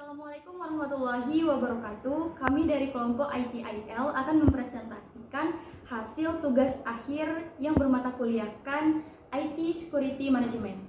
Assalamualaikum warahmatullahi wabarakatuh. Kami dari kelompok ITIL akan mempresentasikan hasil tugas akhir yang bermata kuliahkan IT Security Management.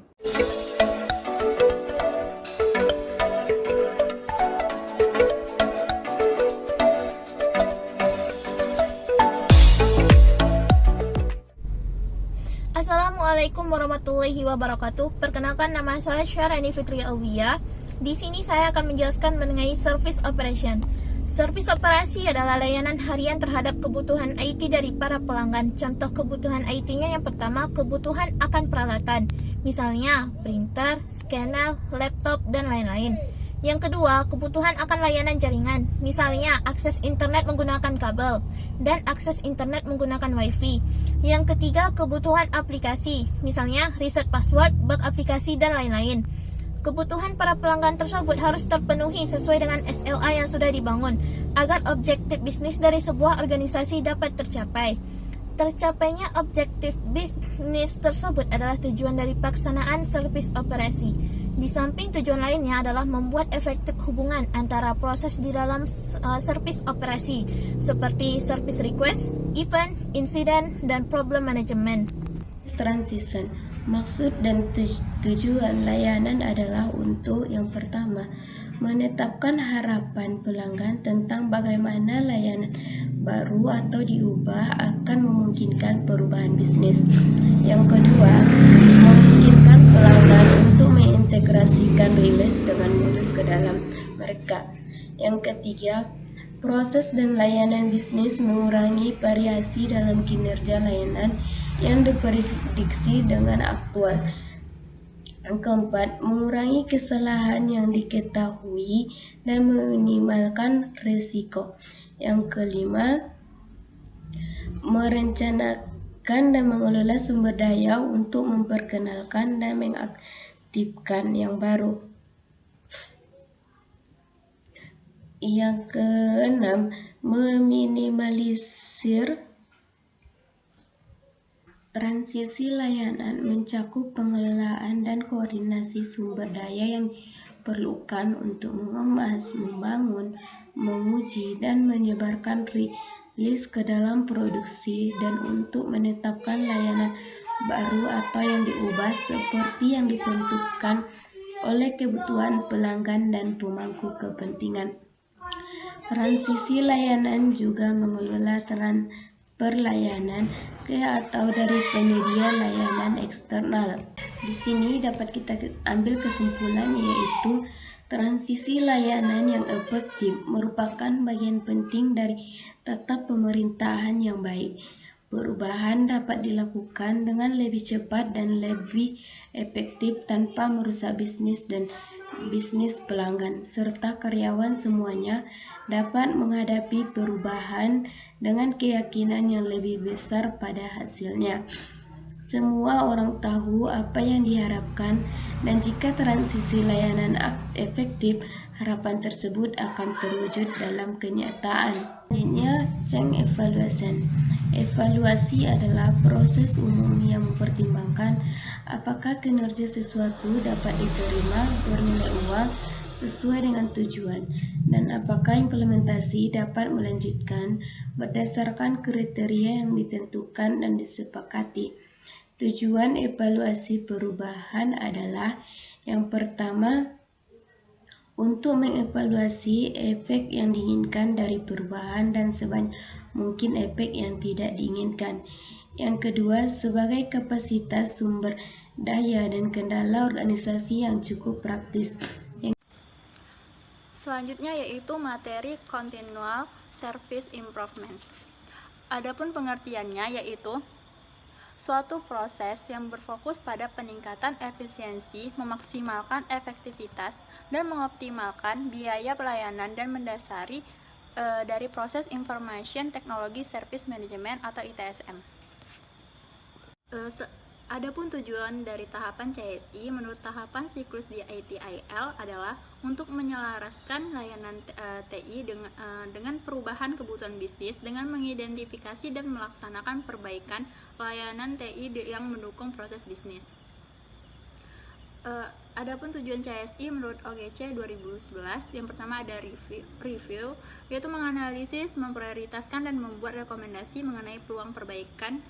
Assalamualaikum warahmatullahi wabarakatuh. Perkenalkan, nama saya Syarani Fitri Alwiya. Di sini saya akan menjelaskan mengenai service operation. Service operasi adalah layanan harian terhadap kebutuhan IT dari para pelanggan. Contoh kebutuhan IT-nya yang pertama, kebutuhan akan peralatan. Misalnya printer, scanner, laptop, dan lain-lain. Yang kedua, kebutuhan akan layanan jaringan. Misalnya akses internet menggunakan kabel dan akses internet menggunakan WiFi. Yang ketiga, kebutuhan aplikasi. Misalnya reset password, bug aplikasi, dan lain-lain. Kebutuhan para pelanggan tersebut harus terpenuhi sesuai dengan SLA yang sudah dibangun agar objektif bisnis dari sebuah organisasi dapat tercapai. Tercapainya objektif bisnis tersebut adalah tujuan dari pelaksanaan service operasi. Di samping tujuan lainnya adalah membuat efektif hubungan antara proses di dalam service operasi seperti service request, event, incident, dan problem management. Transition. Maksud dan tujuan layanan adalah untuk yang pertama, menetapkan harapan pelanggan tentang bagaimana layanan baru atau diubah akan memungkinkan perubahan bisnis. Yang kedua, memungkinkan pelanggan untuk mengintegrasikan rilis dengan mulus ke dalam mereka. Yang ketiga, proses dan layanan bisnis mengurangi variasi dalam kinerja layanan yang diprediksi dengan aktual. Yang keempat, mengurangi kesalahan yang diketahui dan meminimalkan risiko. Yang kelima, merencanakan dan mengelola sumber daya untuk memperkenalkan dan mengaktifkan yang baru. Yang keenam, meminimalisir transisi layanan, mencakup pengelolaan dan koordinasi sumber daya yang diperlukan untuk mengemas, membangun, menguji, dan menyebarkan rilis ke dalam produksi, dan untuk menetapkan layanan baru atau yang diubah seperti yang ditentukan oleh kebutuhan pelanggan dan pemangku kepentingan. Transisi layanan juga mengelola transfer layanan ke atau dari penyedia layanan eksternal. Di sini dapat kita ambil kesimpulan, yaitu transisi layanan yang efektif merupakan bagian penting dari tata pemerintahan yang baik. Perubahan dapat dilakukan dengan lebih cepat dan lebih efektif tanpa merusak bisnis dan bisnis pelanggan, serta karyawan semuanya dapat menghadapi perubahan dengan keyakinan yang lebih besar pada hasilnya. Semua orang tahu apa yang diharapkan, dan jika transisi layanan efektif, harapan tersebut akan terwujud dalam kenyataan. Selanjutnya, change evaluation. Evaluasi adalah proses umum yang mempertimbangkan apakah kinerja sesuatu dapat diterima bernilai uang sesuai dengan tujuan, dan apakah implementasi dapat melanjutkan berdasarkan kriteria yang ditentukan dan disepakati. Tujuan evaluasi perubahan adalah yang pertama, untuk mengevaluasi efek yang diinginkan dari perubahan dan sebanyak mungkin efek yang tidak diinginkan. Yang kedua, sebagai kapasitas sumber daya dan kendala organisasi yang cukup praktis. Selanjutnya yaitu materi continual service improvement. Adapun pengertiannya yaitu suatu proses yang berfokus pada peningkatan efisiensi, memaksimalkan efektivitas, dan mengoptimalkan biaya pelayanan dan mendasari dari proses Information Technology Service Management atau ITSM. Adapun tujuan dari tahapan CSI menurut tahapan siklus di ITIL adalah untuk menyelaraskan layanan TI dengan perubahan kebutuhan bisnis dengan mengidentifikasi dan melaksanakan perbaikan layanan TI yang mendukung proses bisnis. Adapun tujuan CSI menurut OGC 2011, yang pertama ada review, yaitu menganalisis, memprioritaskan, dan membuat rekomendasi mengenai peluang perbaikan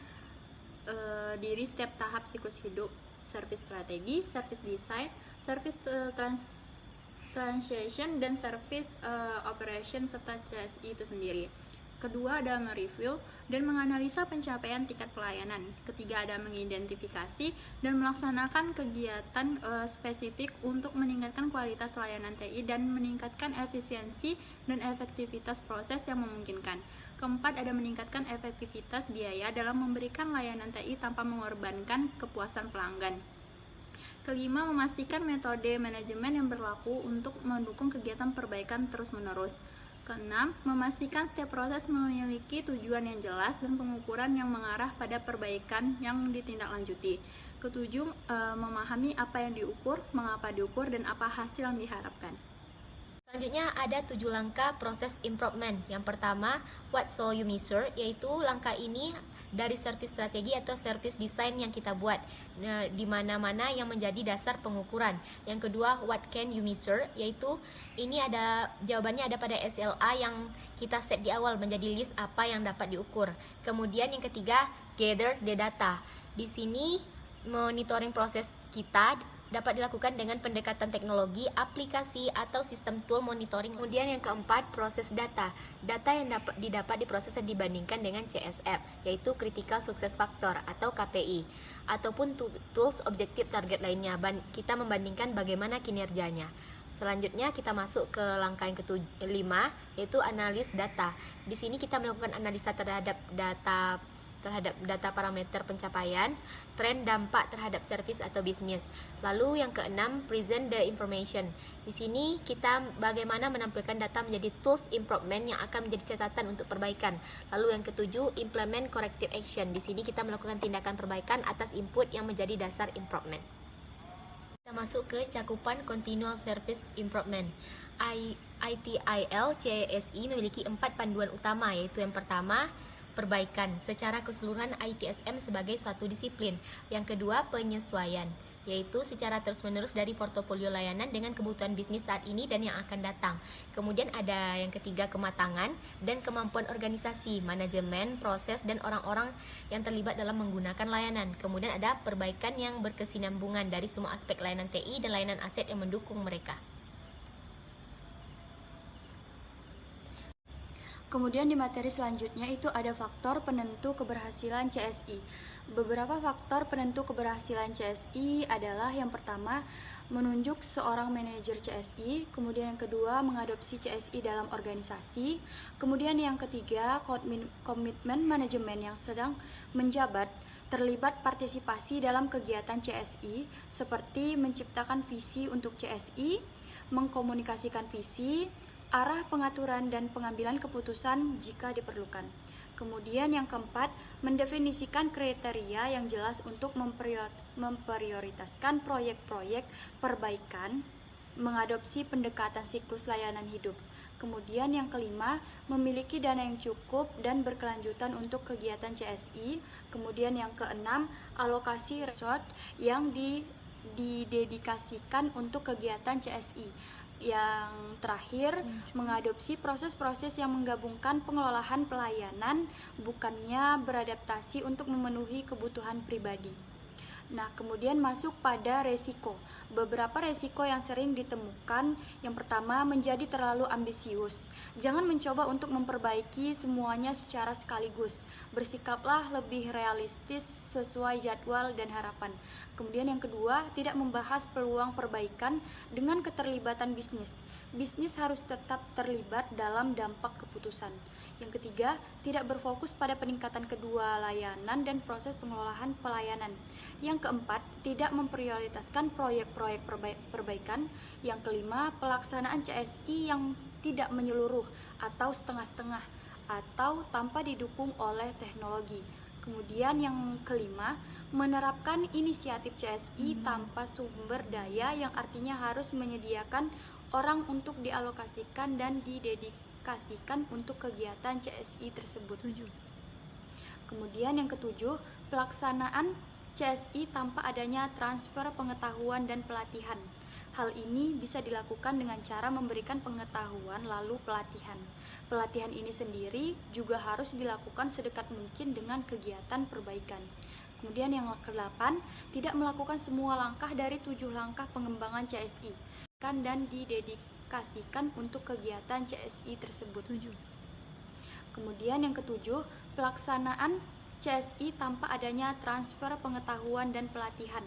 diri setiap tahap siklus hidup, service strategi, service design, service transition, dan service operation serta CSI itu sendiri. Kedua ada mereview dan menganalisa pencapaian tingkat pelayanan. Ketiga ada mengidentifikasi dan melaksanakan kegiatan spesifik untuk meningkatkan kualitas layanan TI dan meningkatkan efisiensi dan efektivitas proses yang memungkinkan. Keempat ada meningkatkan efektivitas biaya dalam memberikan layanan TI tanpa mengorbankan kepuasan pelanggan. Kelima, memastikan metode manajemen yang berlaku untuk mendukung kegiatan perbaikan terus-menerus. Keenam, memastikan setiap proses memiliki tujuan yang jelas dan pengukuran yang mengarah pada perbaikan yang ditindaklanjuti. Ketujuh, memahami apa yang diukur, mengapa diukur, dan apa hasil yang diharapkan. Selanjutnya ada 7 langkah proses improvement. Yang pertama, what shall you measure, yaitu langkah ini dari service strategi atau service design yang kita buat, di mana-mana yang menjadi dasar pengukuran. Yang kedua, what can you measure, yaitu ini ada jawabannya ada pada SLA yang kita set di awal menjadi list apa yang dapat diukur. Kemudian yang ketiga, gather the data. Di sini monitoring proses kita dapat dilakukan dengan pendekatan teknologi, aplikasi, atau sistem tool monitoring. Kemudian yang keempat, proses data. Data yang didapat diproses dan dibandingkan dengan CSF, yaitu Critical Success Factor atau KPI, ataupun tools objektif target lainnya. Kita membandingkan bagaimana kinerjanya. Selanjutnya kita masuk ke langkah yang kelima, yaitu analis data. Di sini kita melakukan analisa terhadap data parameter pencapaian, tren, dampak terhadap service atau bisnis. Lalu yang keenam, present the information. Di sini kita bagaimana menampilkan data menjadi tools improvement yang akan menjadi catatan untuk perbaikan. Lalu yang ketujuh, implement corrective action. Di sini kita melakukan tindakan perbaikan atas input yang menjadi dasar improvement. Kita masuk ke cakupan continual service improvement. ITIL CSI memiliki 4 panduan utama, yaitu yang pertama, perbaikan secara keseluruhan ITSM sebagai suatu disiplin. Yang kedua, penyesuaian, yaitu secara terus-menerus dari portofolio layanan dengan kebutuhan bisnis saat ini dan yang akan datang. Kemudian ada yang ketiga, kematangan dan kemampuan organisasi, manajemen, proses, dan orang-orang yang terlibat dalam menggunakan layanan. Kemudian ada perbaikan yang berkesinambungan dari semua aspek layanan TI dan layanan aset yang mendukung mereka. Kemudian di materi selanjutnya itu ada faktor penentu keberhasilan CSI. Beberapa faktor penentu keberhasilan CSI adalah yang pertama, menunjuk seorang manajer CSI, kemudian yang kedua, mengadopsi CSI dalam organisasi, kemudian yang ketiga, komitmen manajemen yang sedang menjabat terlibat partisipasi dalam kegiatan CSI seperti menciptakan visi untuk CSI, mengkomunikasikan visi, arah pengaturan dan pengambilan keputusan jika diperlukan. Kemudian yang keempat, mendefinisikan kriteria yang jelas untuk memprioritaskan proyek-proyek perbaikan, mengadopsi pendekatan siklus layanan hidup. Kemudian yang kelima, memiliki dana yang cukup dan berkelanjutan untuk kegiatan CSI. Kemudian yang keenam, alokasi resource yang didedikasikan untuk kegiatan CSI. Yang terakhir, mengadopsi proses-proses yang menggabungkan pengelolaan pelayanan, bukannya beradaptasi untuk memenuhi kebutuhan pribadi. Nah, kemudian masuk pada resiko. Beberapa resiko yang sering ditemukan, yang pertama, menjadi terlalu ambisius. Jangan mencoba untuk memperbaiki semuanya secara sekaligus. Bersikaplah lebih realistis sesuai jadwal dan harapan. Kemudian yang kedua, tidak membahas peluang perbaikan dengan keterlibatan bisnis. Bisnis harus tetap terlibat dalam dampak keputusan. Yang ketiga, tidak berfokus pada peningkatan kedua layanan dan proses pengelolaan pelayanan. Yang keempat, tidak memprioritaskan proyek-proyek perbaikan. Yang kelima, pelaksanaan CSI yang tidak menyeluruh atau setengah-setengah atau tanpa didukung oleh teknologi. Kemudian yang kelima, menerapkan inisiatif CSI tanpa sumber daya, yang artinya harus menyediakan orang untuk dialokasikan dan didedikasikan untuk kegiatan CSI tersebut. Kemudian yang ketujuh, pelaksanaan CSI tanpa adanya transfer pengetahuan dan pelatihan. Hal ini bisa dilakukan dengan cara memberikan pengetahuan lalu pelatihan. Pelatihan ini sendiri juga harus dilakukan sedekat mungkin dengan kegiatan perbaikan. Kemudian yang ke-8, tidak melakukan semua langkah dari 7 langkah pengembangan CSI dan didedikasikan untuk kegiatan CSI tersebut. Kemudian yang ke-7, pelaksanaan CSI tanpa adanya transfer pengetahuan dan pelatihan.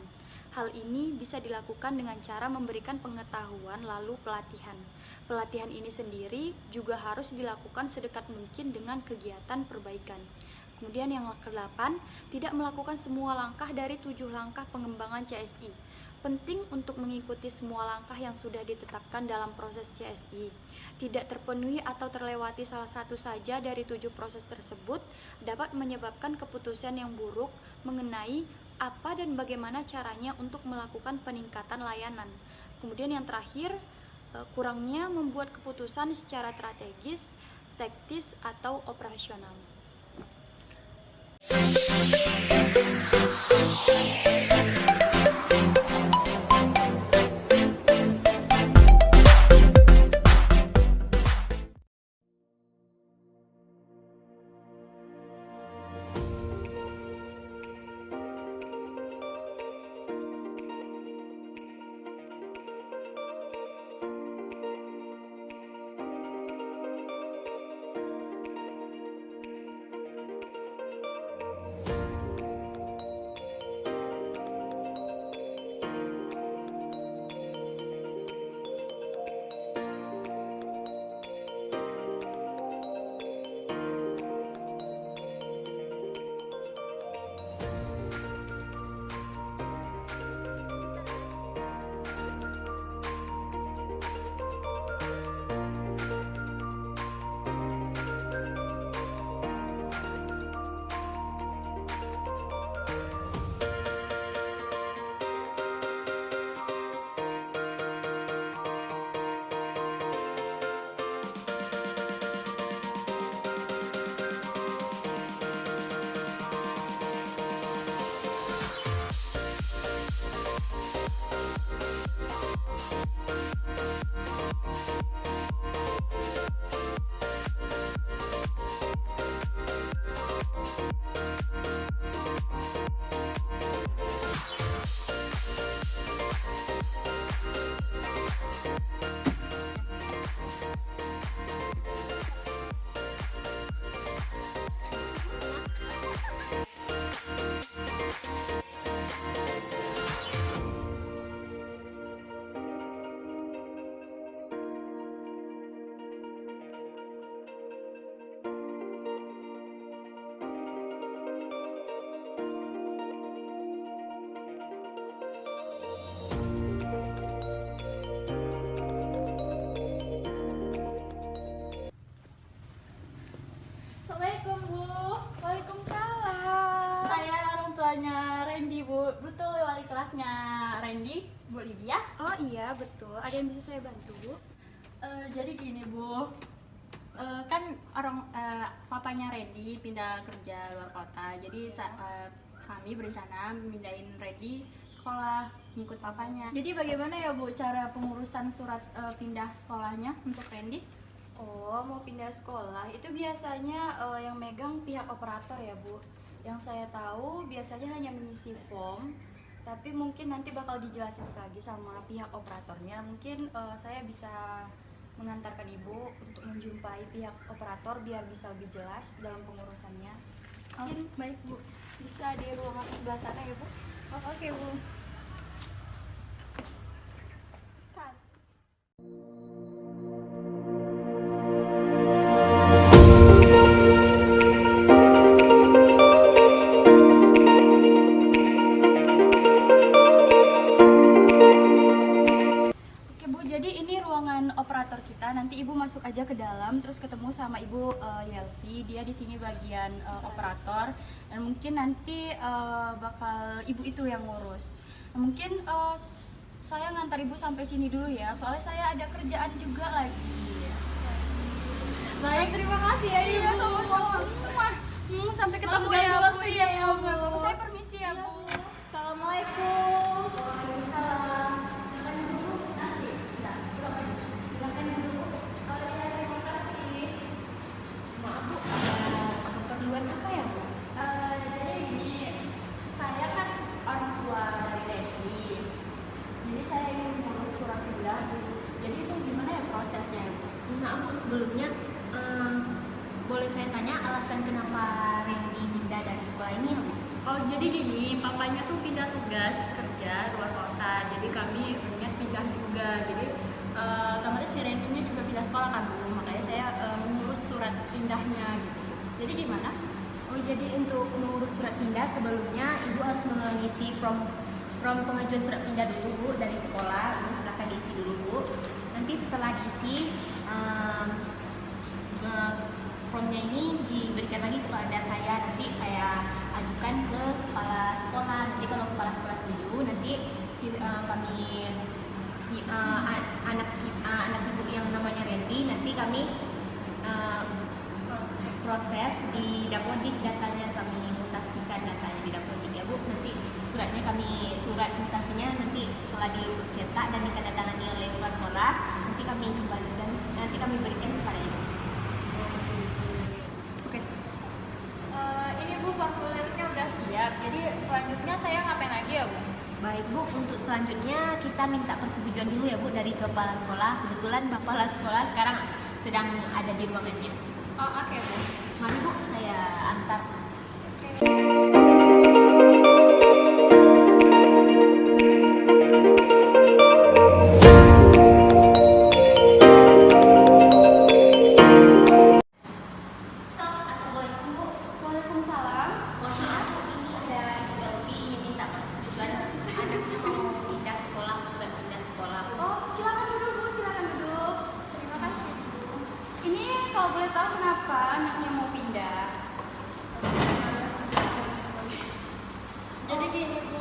Hal ini bisa dilakukan dengan cara memberikan pengetahuan lalu pelatihan. Pelatihan ini sendiri juga harus dilakukan sedekat mungkin dengan kegiatan perbaikan. Kemudian yang ke-8, tidak melakukan semua langkah dari 7 langkah pengembangan CSI. Penting untuk mengikuti semua langkah yang sudah ditetapkan dalam proses CSI. Tidak terpenuhi atau terlewati salah satu saja dari 7 proses tersebut dapat menyebabkan keputusan yang buruk mengenai apa dan bagaimana caranya untuk melakukan peningkatan layanan. Kemudian yang terakhir, kurangnya membuat keputusan secara strategis, taktis, atau operasional. Betul, wali kelasnya Randy, Bu Lydia. Oh iya, betul. Ada yang bisa saya bantu, Bu? Jadi gini, Bu. Kan papanya Randy pindah kerja luar kota. Jadi kami berencana mindahin Randy sekolah ngikut papanya. Jadi bagaimana ya, Bu, cara pengurusan surat pindah sekolahnya untuk Randy? Oh, mau pindah sekolah itu biasanya yang megang pihak operator ya, Bu. Yang saya tahu biasanya hanya mengisi form, tapi mungkin nanti bakal dijelasin lagi sama pihak operatornya. Mungkin saya bisa mengantarkan Ibu untuk menjumpai pihak operator biar bisa lebih jelas dalam pengurusannya. Mungkin baik, Bu. Bisa di ruangan sebelah sana ya, Bu. Oh, oke, Bu. Operator kita, nanti Ibu masuk aja ke dalam terus ketemu sama Ibu Yelvi. Dia di sini bagian operator, dan mungkin nanti bakal Ibu itu yang ngurus. Mungkin saya ngantar Ibu sampai sini dulu ya, soalnya saya ada kerjaan juga lagi. Baik, terima kasih ya Ibu. Iya, sama-sama. Sampai ketemu ya Bu. Iya, Bu. Saya permisi ya Bu. sebelumnya boleh saya tanya alasan kenapa Randy pindah dari sekolah ini ya, Bu? Oh, jadi gini, papanya tuh pindah tugas kerja luar kota, jadi kami niat pindah juga. Jadi kemarin si Randy-nya juga pindah sekolah kan, Bu, makanya saya mengurus surat pindahnya gitu. Jadi gimana? Oh, jadi untuk mengurus surat pindah sebelumnya Ibu harus mengisi form pengajuan surat pindah dulu, Bu, dari sekolah. Ini silakan diisi dulu, Bu. Nanti setelah diisi formnya ini diberikan lagi kepada saya, nanti saya ajukan ke kepala sekolah. Nanti kalau kepala sekolah setuju, nanti anak ibu yang namanya Randy, nanti kami proses di Dapodik, datanya kami mutasikan datanya di Dapodik ya, Bu. Nanti surat mutasinya nanti setelah dicetak dan ditandatangani oleh kepala sekolah, nanti kami kembalikan, nanti kami berikan kepada Ibu. Oke. Ini Bu, formulirnya udah siap. Jadi selanjutnya saya ngapain lagi ya, Bu? Baik, Bu, untuk selanjutnya kita minta persetujuan dulu ya, Bu, dari kepala sekolah. Kebetulan kepala sekolah sekarang sedang ada di ruangannya. Oh, oke, Bu. Mari, Bu, saya antar. Assalamualaikum, Bu. Waalaikumsalam. Mohon maaf, ini ada Ibu Elvi ingin minta persetujuan anaknya mau pindah sekolah, surat pindah sekolah. Oh, silakan duduk, Bu, silakan duduk. Terima kasih, Bu. Ini kalau boleh tahu kenapa anaknya mau pindah? Jadi gini, Bu,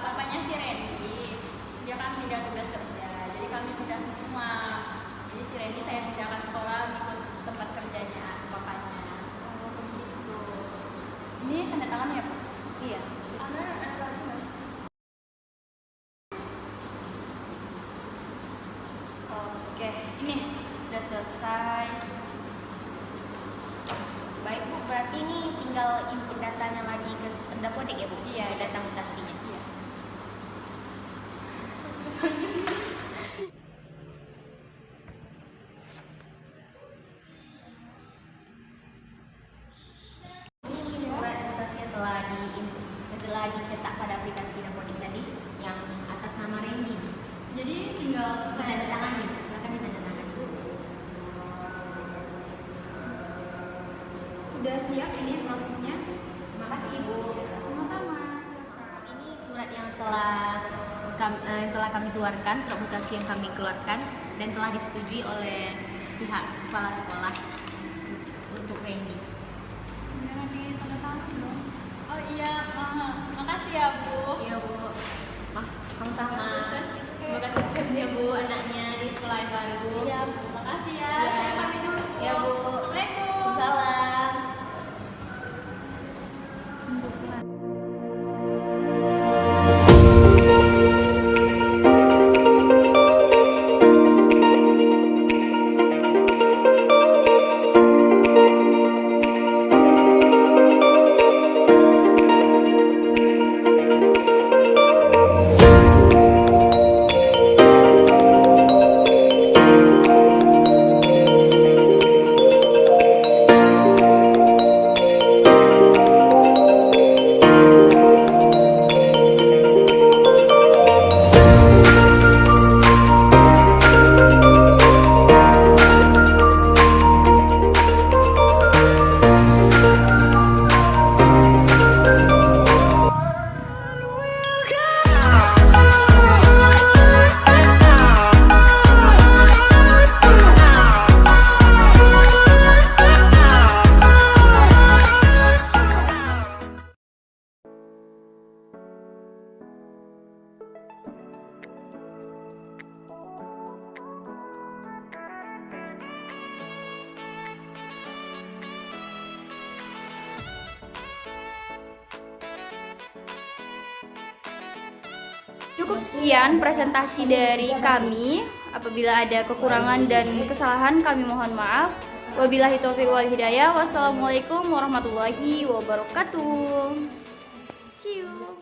papanya si Randy, dia kan pindah tugas kerja. Jadi kami pindah semua. Jadi si Randy saya pindahkan sekolah ikut tempat kerjanya papanya. Oh, begitu. Ini tanda tangan ya, Bu? Iya. Ada lagi nggak? Oke, ini sudah selesai. Baik, Bu, berarti ini tinggal input datanya lagi ke sistem Dapodik ya, Bu? Iya, data mutasinya. Iya. Ini surat mutasi yang telah dicetak pada aplikasi Dapodik tadi yang atas nama Randy. Jadi tinggal Saya tanda tangani, silakan ditandatangani, Bu. sudah siap ini prosesnya. Terima kasih, Ibu. Sama-sama. Silakan. Ini surat yang telah kami keluarkan, surat mutasi yang kami keluarkan dan telah disetujui oleh pihak kepala sekolah untuk Randy. Jangan ditandatangan dong. Oh iya, makasih ya, Bu. Iya, Bu. Sama-sama. Sukses. Semoga sukses ya, Bu, anaknya di sekolah yang baru. Iya, Bu. Makasih ya. Iya. Saya pamit dulu, Bu. Iya, Bu. Assalamualaikum. Salam. Cukup sekian presentasi dari kami. Apabila ada kekurangan dan kesalahan kami mohon maaf. Wabillahi taufiq wal hidayah. Wassalamualaikum warahmatullahi wabarakatuh. See you.